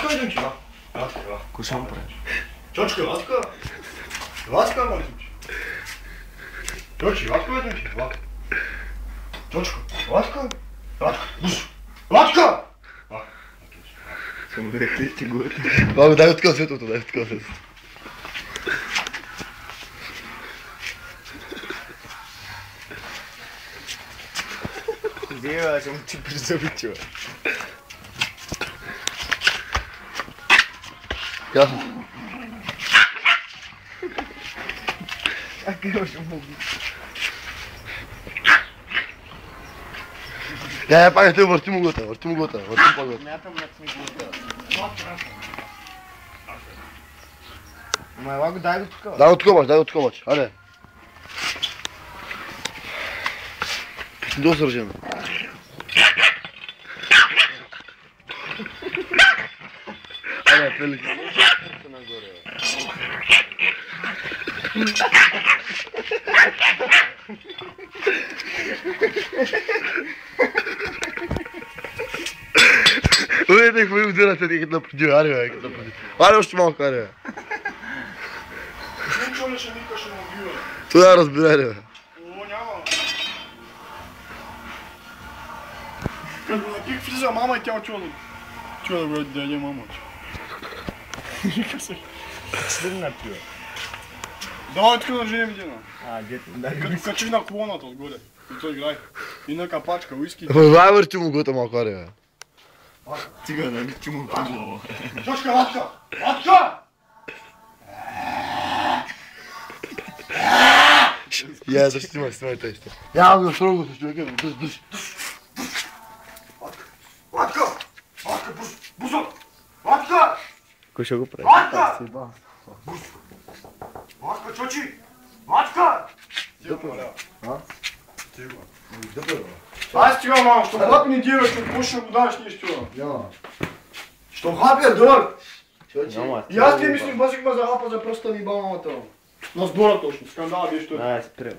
Ватка идем че, Ватка. Кушам прави. Чочка, Ватка. Ватка, молим че. Чочи, Ватка идем че, Ватка. Чочка, Ватка. Ватка, буш. Ватка! Съм рекли, че го ето. Бабе, дай откъл светото, дай откъл светото. Дева, съм ти призавичила. Ясно. Как ще мога? Я, пак те върти му гота, върти по-гота. Мятам на смигулта. Ма ела го, дай го тук. Дай го тук, аре. До сържено. Аре, прилики. Уйде, хвали удирате, ти като напреди, аре, бе, като напреди. Аре, още малко, аре, бе. Ничего не ще никога ще му убива. Това разбира, бе. О, няма. Като напих влиза мама и тя чува да го даде мама. Вика се. Ще да напива. Давай тук да женем един. Дето, дай Като качи на колоната отгоре. И той играй. И на капачка, уиски. Дай върти му гота малко, аре, бе. Тига, нали ти му пъгло. Чочка, Ватка! Ватка! Я, да снимай той ще. Я, го строго с човека, душ. Ватка! Ватка, бузот! Ватка! Кой ще го прави? Ватка! Ватка, чочи! Ватка! Аз стига, мама, що хлап не делаешь, что больше не дашь ничего. Что хлапя, дурак? И аз ти мислих, базик ма захапа за пръста ми бамата. На сбора точно, скандал беше той. Спрем.